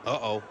Uh-oh.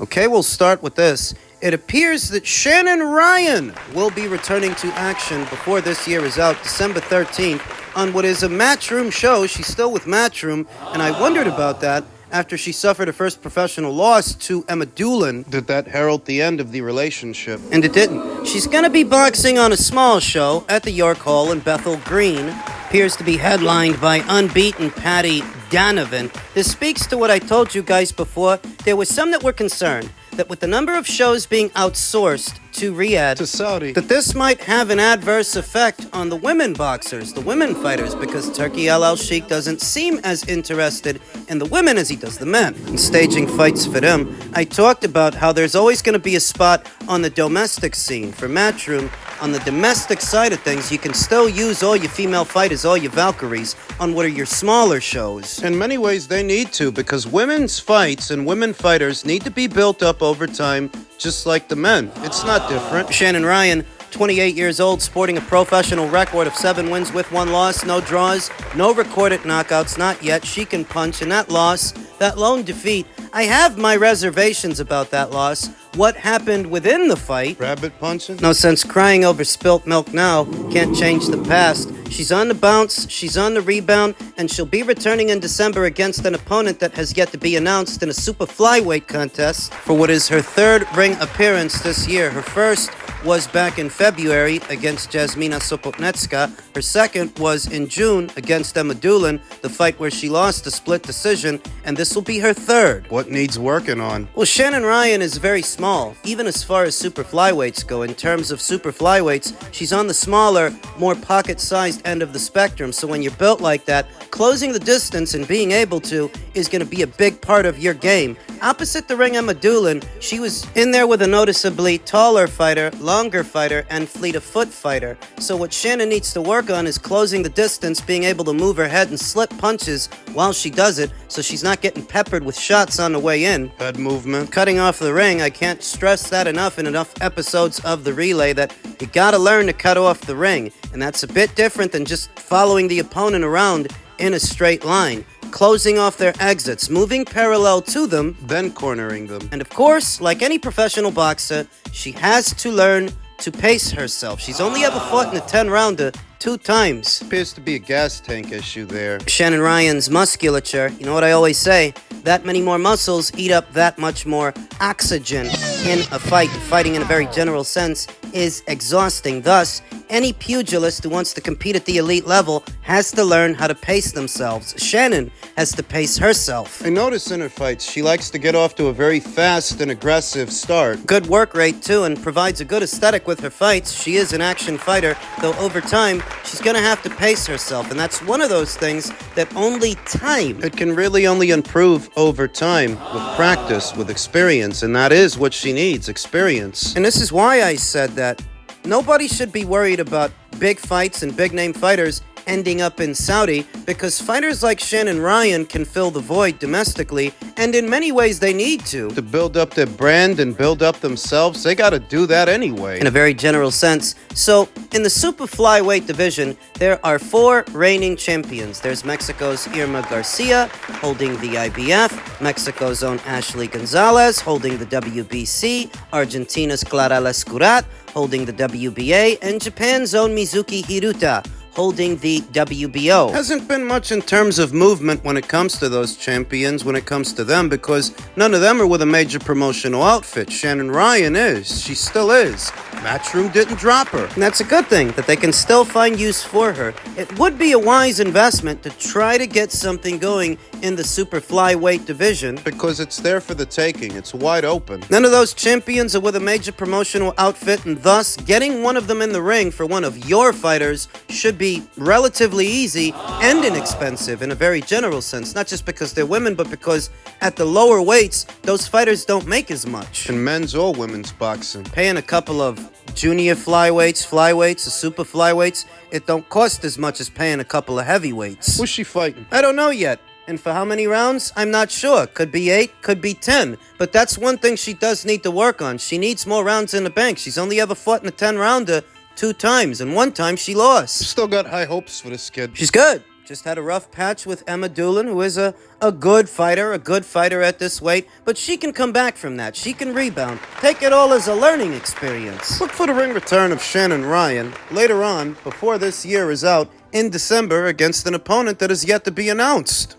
Okay, we'll start with this. It appears that Shannon Ryan will be returning to action before this year is out, December 13th, on what is a Matchroom show. She's still with Matchroom, and I wondered about that after she suffered her first professional loss to Emma Doolin. Did that herald the end of the relationship? And it didn't. She's going to be boxing on a small show at the York Hall in Bethel Green. Appears to be headlined by unbeaten Patty Donovan. This speaks to what I told you guys before. There were some that were concerned that with the number of shows being outsourced to Riyadh, to Saudi, that this might have an adverse effect on the women boxers, the women fighters, because Turki Al Sheikh doesn't seem as interested in the women as he does the men. In staging fights for them, I talked about how there's always going to be a spot on the domestic scene for Matchroom. On the domestic side of things, you can still use all your female fighters, all your Valkyries, on what are your smaller shows. in many ways they need to, because women's fights and women fighters need to be built up over time, just like the men. It's not different. Shannon Ryan, 28 years old, sporting a professional record of 7 wins with 1 loss, no draws, no recorded knockouts, not yet. She can punch, and that loss, that lone defeat, I have my reservations about that loss. What happened within the fight? Rabbit punching? No sense crying over spilt milk now. Can't change the past. She's on the bounce, she's on the rebound, and she'll be returning in December against an opponent that has yet to be announced in a super flyweight contest for what is her 3rd ring appearance this year. Her first was back in February against Jasmina Sopotnetska. Her second was in June against Emma Doolin, the fight where she lost a split decision, and this will be her 3rd. What needs working on? Well, Shannon Ryan is very small, even as far as super flyweights go. In terms of super flyweights, she's on the smaller, more pocket-sized end of the spectrum. So when you're built like that, closing the distance and being able to is going to be a big part of your game. Opposite the ring, Emma Doolin, she was in there with a noticeably taller fighter, longer fighter, and fleet of foot fighter. So what Shannon needs to work on is closing the distance, being able to move her head and slip punches while she does it, so she's not getting peppered with shots on the way in. Head movement. Cutting off the ring, I can't stress that enough in enough episodes of the relay, that you gotta learn to cut off the ring. And that's a bit different than just following the opponent around in a straight line. Closing off their exits, moving parallel to them, Then cornering them. and of course, like any professional boxer, she has to learn to pace herself. She's only ever fought in a 10-rounder 2 times. Appears to be a gas tank issue there. Shannon Ryan's musculature, you know what I always say, that many more muscles eat up that much more oxygen in a fight. Fighting in a very general sense is exhausting. Thus, any pugilist who wants to compete at the elite level has to learn how to pace themselves. Shannon has to pace herself. I notice in her fights, she likes to get off to a very fast and aggressive start. Good work rate too, and provides a good aesthetic with her fights. She is an action fighter, though over time, she's gonna have to pace herself, and that's one of those things that only time. It can really only improve over time, with practice, with experience, and that is what she needs, experience. And this is why I said that nobody should be worried about big fights and big name fighters ending up in Saudi, because fighters like Shannon Ryan can fill the void domestically, and in many ways they need to. To build up their brand and build up themselves, they gotta do that anyway. In a very general sense. So, in the super flyweight division, there are 4 reigning champions. There's Mexico's Irma Garcia, holding the IBF, Mexico's own Ashley Gonzalez, holding the WBC, Argentina's Clara Lescurat, holding the WBA, and Japan's own Mizuki Hiruta, holding the WBO. Hasn't been much in terms of movement when it comes to those champions, when it comes to them, because none of them are with a major promotional outfit. Shannon Ryan is. She still is. Matchroom didn't drop her. And that's a good thing, that they can still find use for her. It would be a wise investment to try to get something going in the super flyweight division. Because it's there for the taking. It's wide open. None of those champions are with a major promotional outfit, and thus getting one of them in the ring for one of your fighters should be relatively easy and inexpensive in a very general sense. Not just because they're women, but because at the lower weights, those fighters don't make as much. In men's or women's boxing. Paying a couple of junior flyweights, or super flyweights, it don't cost as much as paying a couple of heavyweights. Who's she fighting? I don't know yet. And for how many rounds? I'm not sure. Could be 8, could be 10. But that's one thing she does need to work on. She needs more rounds in the bank. She's only ever fought in a 10-rounder 2 times, and 1 time she lost. Still got high hopes for this kid. She's good. Just had a rough patch with Emma Doolin, who is a good fighter at this weight. But she can come back from that. She can rebound. Take it all as a learning experience. Look for the ring return of Shannon Ryan later on, before this year is out, in December against an opponent that is yet to be announced.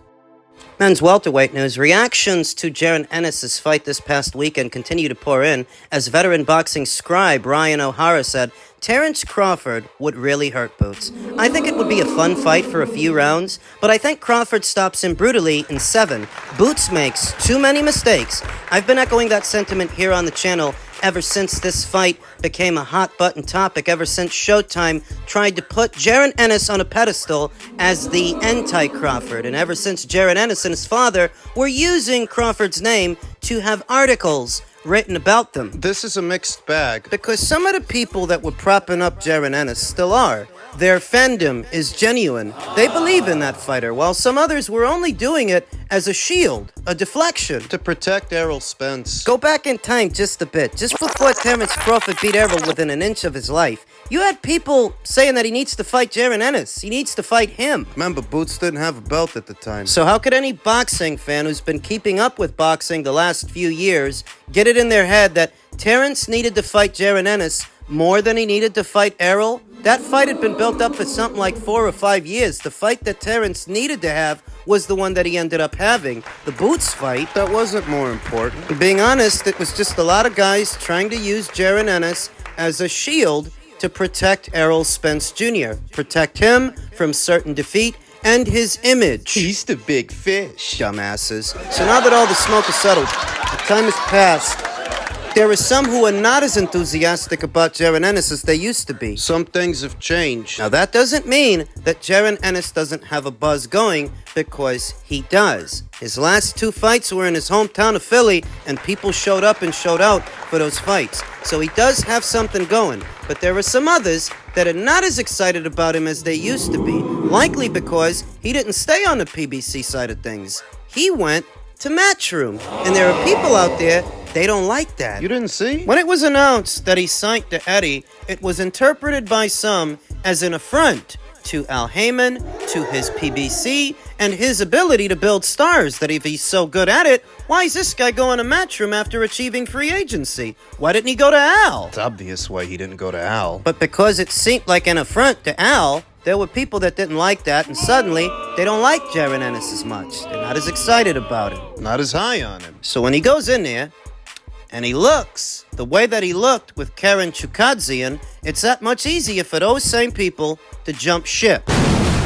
Men's welterweight news. Reactions to Jaren Ennis' fight this past weekend continue to pour in, as veteran boxing scribe Ryan O'Hara said, Terrence Crawford would really hurt Boots. I think it would be a fun fight for a few rounds, but I think Crawford stops him brutally in 7. Boots makes too many mistakes. I've been echoing that sentiment here on the channel ever since this fight became a hot-button topic, ever since Showtime tried to put Jaren Ennis on a pedestal as the anti-Crawford, and ever since Jaren Ennis and his father were using Crawford's name to have articles written about them. This is a mixed bag. Because some of the people that were propping up Jaren Ennis still are. Their fandom is genuine. They believe in that fighter, while some others were only doing it as a shield, a deflection. To protect Errol Spence. Go back in time just a bit. Just before Terrence Crawford beat Errol within an inch of his life, you had people saying that he needs to fight Jaren Ennis. He needs to fight him. Remember, Boots didn't have a belt at the time. So how could any boxing fan who's been keeping up with boxing the last few years get it in their head that Terrence needed to fight Jaren Ennis more than he needed to fight Errol? That fight had been built up for something like 4 or 5 years. The fight that Terrence needed to have was the one that he ended up having. The Boots fight. That wasn't more important. Being honest, it was just a lot of guys trying to use Jaren Ennis as a shield to protect Errol Spence Jr., protect him from certain defeat and his image. He's the big fish. Dumbasses. So now that all the smoke is settled, the time has passed. There are some who are not as enthusiastic about Jaren Ennis as they used to be. Some things have changed. Now that doesn't mean that Jaren Ennis doesn't have a buzz going, because he does. His last 2 fights were in his hometown of Philly, and people showed up and showed out for those fights. So he does have something going, but there are some others that are not as excited about him as they used to be, likely because he didn't stay on the PBC side of things. He went to Matchroom, and there are people out there, they don't like that. You didn't see? When it was announced that he signed to Eddie, it was interpreted by some as an affront to Al Heyman, to his PBC, and his ability to build stars, that if he's so good at it, why is this guy going to Matchroom after achieving free agency? Why didn't he go to Al? It's obvious why he didn't go to Al. But because it seemed like an affront to Al, there were people that didn't like that, and suddenly, they don't like Jaren Ennis as much. They're not as excited about him. Not as high on him. So when he goes in there, and he looks the way that he looked with Karen Chukadzian, it's that much easier for those same people to jump ship.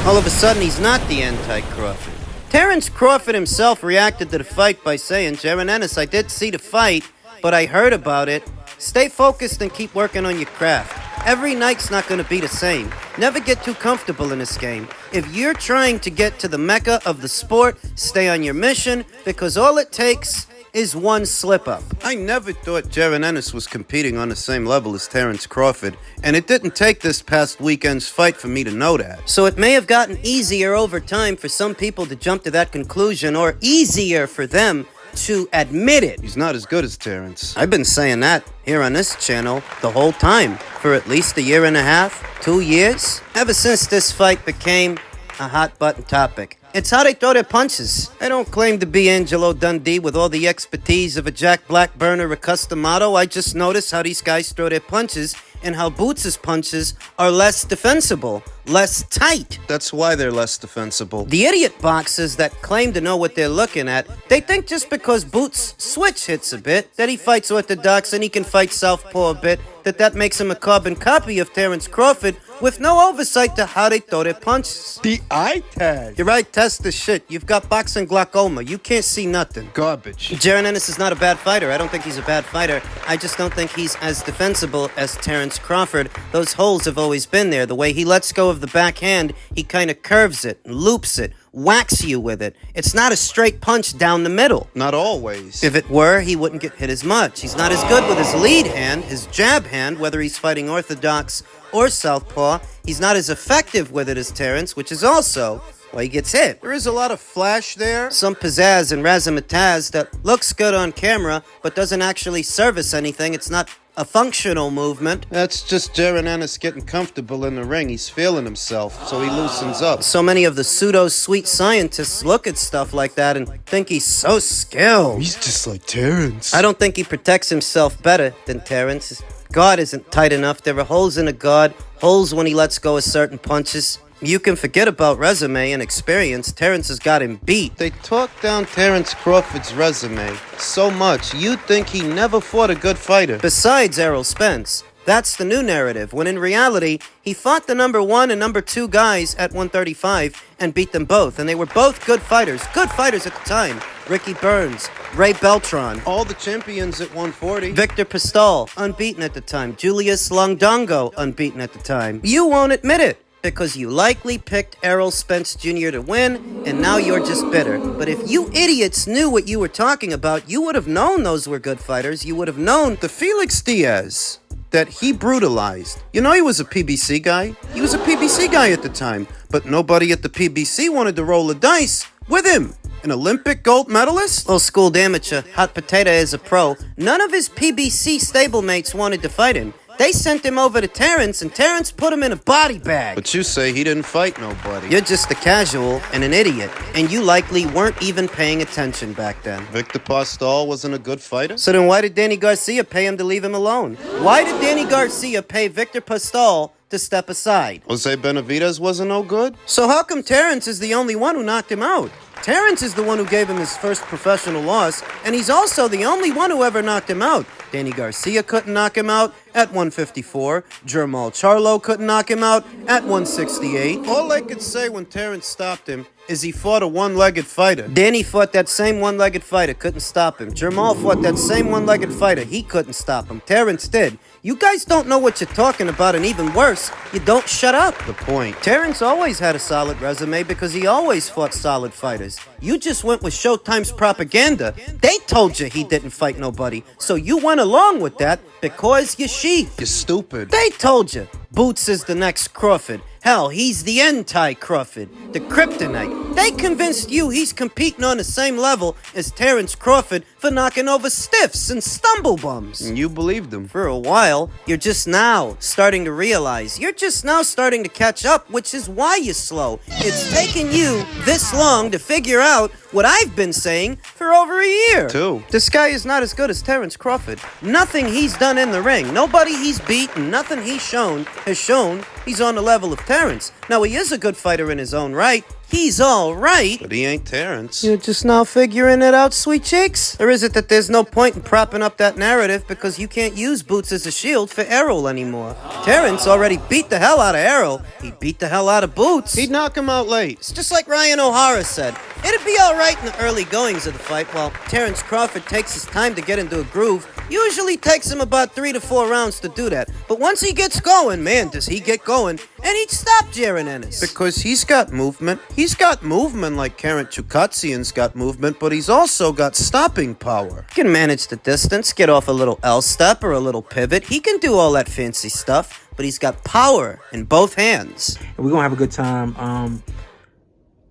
All of a sudden, he's not the anti-Crawford. Terrence Crawford himself reacted to the fight by saying, Jaren Ennis, I did see the fight, but I heard about it. Stay focused and keep working on your craft. Every night's not going to be the same. Never get too comfortable in this game. If you're trying to get to the mecca of the sport, stay on your mission, because all it takes is one slip-up. I never thought Jaren Ennis was competing on the same level as Terrence Crawford, and it didn't take this past weekend's fight for me to know that. So it may have gotten easier over time for some people to jump to that conclusion, or easier for them to admit it. He's not as good as Terrence. I've been saying that here on this channel the whole time, for at least a year and a half, 2 years, ever since this fight became a hot-button topic. It's how they throw their punches. I don't claim to be Angelo Dundee with all the expertise of a Jack Blackburn or a Customato. I just notice how these guys throw their punches, in how Boots' punches are less defensible, less tight. That's why they're less defensible. The idiot boxers that claim to know what they're looking at, they think just because Boots' switch hits a bit, that he fights orthodox and he can fight southpaw a bit, that makes him a carbon copy of Terence Crawford with no oversight to how they throw their punches. The eye test. Your eye test is shit. You've got boxing glaucoma. You can't see nothing. Garbage. Jaron Ennis is not a bad fighter. I don't think he's a bad fighter. I just don't think he's as defensible as Terence Crawford. Those holes have always been there. The way he lets go of the backhand, he kind of curves it, loops it, whacks you with it. It's not a straight punch down the middle. Not always. If it were, he wouldn't get hit as much. He's not as good with his lead hand, his jab hand, whether he's fighting orthodox or southpaw. He's not as effective with it as Terence, which is also why he gets hit. There is a lot of flash there. Some pizzazz and razzmatazz that looks good on camera, but doesn't actually service anything. It's not a functional movement. That's just Jaron Ennis getting comfortable in the ring. He's feeling himself, so he loosens up. So many of the pseudo-sweet scientists look at stuff like that and think he's so skilled. He's just like Terence. I don't think he protects himself better than Terence. His guard isn't tight enough. There are holes in the guard, holes when he lets go of certain punches. You can forget about resume and experience. Terence has got him beat. They talk down Terence Crawford's resume so much, you'd think he never fought a good fighter. Besides Errol Spence, that's the new narrative, when in reality, he fought the number 1 and number 2 guys at 135 and beat them both. And they were both good fighters at the time. Ricky Burns, Ray Beltran. All the champions at 140. Victor Pistol, unbeaten at the time. Julius Longdongo, unbeaten at the time. You won't admit it, because you likely picked Errol Spence Jr. to win, and now you're just bitter. But if you idiots knew what you were talking about, you would have known those were good fighters. You would have known the Felix Diaz that he brutalized. You know he was a PBC guy? He was a PBC guy at the time, but nobody at the PBC wanted to roll the dice with him. An Olympic gold medalist? Old school amateur, hot potato as a pro. None of his PBC stablemates wanted to fight him. They sent him over to Terence, and Terence put him in a body bag. But you say he didn't fight nobody. You're just a casual and an idiot, and you likely weren't even paying attention back then. Victor Postol wasn't a good fighter? So then why did Danny Garcia pay him to leave him alone? Why did Danny Garcia pay Victor Postol to step aside? Jose Benavidez wasn't no good? So how come Terence is the only one who knocked him out? Terence is the one who gave him his first professional loss, and he's also the only one who ever knocked him out. Danny Garcia couldn't knock him out at 154. Jermall Charlo couldn't knock him out at 168. All I could say when Terence stopped him is he fought a one-legged fighter. Danny fought that same one-legged fighter, couldn't stop him. Jermall fought that same one-legged fighter, he couldn't stop him. Terence did. You guys don't know what you're talking about, and even worse, you don't shut up. The point. Terence always had a solid resume because he always fought solid fighters. You just went with Showtime's propaganda. They told you he didn't fight nobody, so you went along with that because you're sheep. You're stupid. They told you Boots is the next Crawford. Hell, he's the anti-Crawford, the kryptonite. They convinced you he's competing on the same level as Terence Crawford for knocking over stiffs and stumblebums. And you believed them. For a while, you're just now starting to realize. You're just now starting to catch up, which is why you're slow. It's taken you this long to figure out what I've been saying for over a year. Too. This guy is not as good as Terence Crawford. Nothing he's done in the ring, nobody he's beaten, nothing he's shown has shown he's on the level of Terence. Now, he is a good fighter in his own right. He's all right. But he ain't Terence. You're just now figuring it out, sweet cheeks? Or is it that there's no point in propping up that narrative because you can't use Boots as a shield for Errol anymore? Terence already beat the hell out of Errol. He beat the hell out of Boots. He'd knock him out late. It's just like Ryan O'Hara said. It'd be all right in the early goings of the fight while Terence Crawford takes his time to get into a groove. Usually takes him about 3 to 4 rounds to do that. But once he gets going, man, does he get going. And he'd stop Jaron Ennis. Because he's got movement. He's got movement like Karen Chukatsian's got movement, but he's also got stopping power. He can manage the distance, get off a little L-step or a little pivot. He can do all that fancy stuff, but he's got power in both hands. And we're going to have a good time.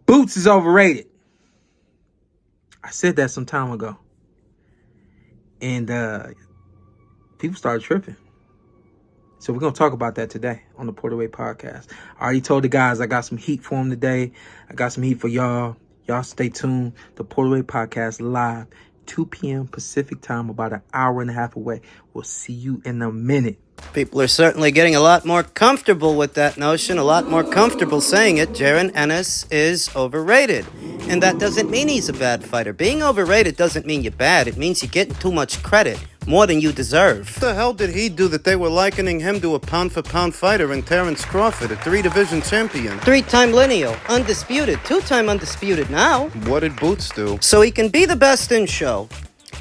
Boots is overrated. I said that some time ago. And people started tripping. So we're going to talk about that today on the Porterway Podcast. I already told the guys I got some heat for them today. I got some heat for y'all. Y'all stay tuned. The Porterway Podcast live 2 p.m. Pacific time, about an hour and a half away. We'll see you in a minute. People are certainly getting a lot more comfortable with that notion, a lot more comfortable saying it. Jaron Ennis is overrated. And that doesn't mean he's a bad fighter. Being overrated doesn't mean you're bad. It means you're getting too much credit, more than you deserve. What the hell did he do that they were likening him to a pound-for-pound fighter in Terrence Crawford, a 3-division champion? 3-time lineal, undisputed, 2-time undisputed now. What did Boots do? So he can be the best in show.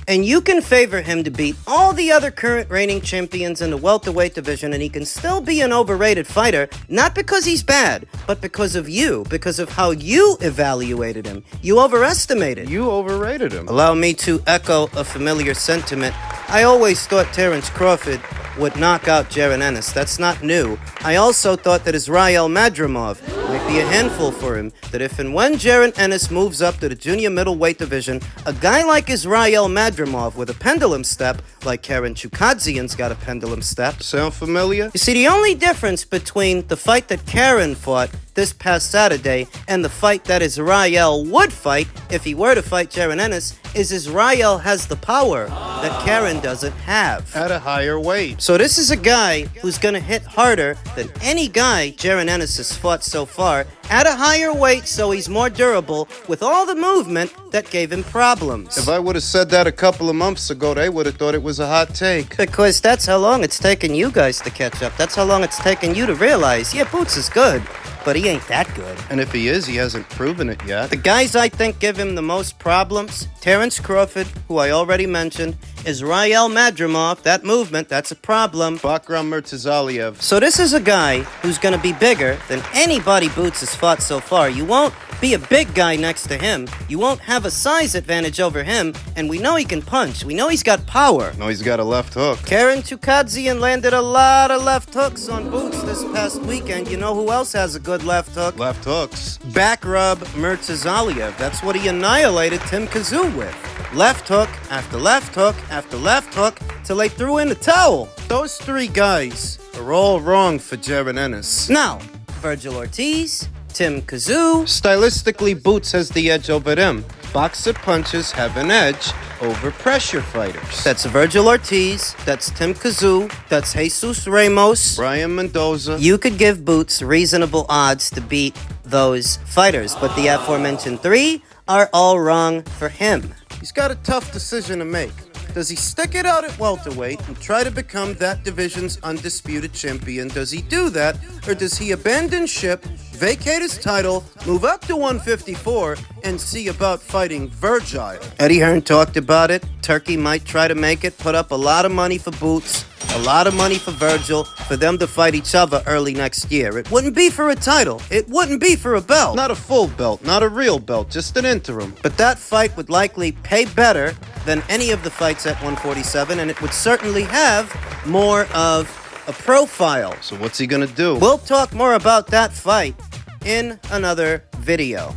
And you can favor him to beat all the other current reigning champions in the welterweight division, and he can still be an overrated fighter, not because he's bad, but because of you, because of how you evaluated him. You overestimated. You overrated him. Allow me to echo a familiar sentiment. I always thought Terrence Crawford would knock out Jaron Ennis. That's not new. I also thought that Israel Madrimov might be a handful for him, that if and when Jaron Ennis moves up to the junior middleweight division, a guy like Israel Madrimov with a pendulum step, like Karen Chukadzian's got a pendulum step. Sound familiar? You see, the only difference between the fight that Karen fought this past Saturday and the fight that Israel would fight if he were to fight Jaron Ennis is Israel has the power that Karen doesn't have. At a higher weight. So this is a guy who's going to hit harder than any guy Jaron Ennis has fought so far, at a higher weight, so he's more durable, with all the movement that gave him problems. If I would have said that a couple of months ago, they would have thought it was a hot take. Because that's how long it's taken you guys to catch up. That's how long it's taken you to realize, yeah, Boots is good, but he ain't that good. And if he is, he hasn't proven it yet. The guys I think give him the most problems, Terrence Crawford, who I already mentioned, Israel Madrimov, that movement, that's a problem. Bakram Murtazaliev. So this is a guy who's going to be bigger than anybody Boots has fought so far. You won't be a big guy next to him. You won't have a size advantage over him. And we know he can punch. We know he's got power. No, he's got a left hook. Karen Chukadzian landed a lot of left hooks on Boots this past weekend. You know who else has a good left hook? Left hooks. Back rub Murtazaliev. That's what he annihilated Tim Kazoo with. Left hook after left hook after left hook till they threw in the towel. Those 3 guys are all wrong for Jaron Ennis. Now, Virgil Ortiz, Tim Kazoo. Stylistically, Boots has the edge over them. Boxer punches have an edge over pressure fighters. That's Virgil Ortiz, that's Tim Kazoo, that's Jesus Ramos. Brian Mendoza. You could give Boots reasonable odds to beat those fighters, but the aforementioned 3 are all wrong for him. He's got a tough decision to make. Does he stick it out at welterweight and try to become that division's undisputed champion? Does he do that? Or does he abandon ship, vacate his title, move up to 154, and see about fighting Virgil? Eddie Hearn talked about it. Turkey might try to make it, put up a lot of money for Boots, a lot of money for Virgil, for them to fight each other early next year. It wouldn't be for a title. It wouldn't be for a belt. Not a full belt, not a real belt, just an interim. But that fight would likely pay better than any of the fights at 147, and it would certainly have more of a profile. So what's he gonna do? We'll talk more about that fight in another video.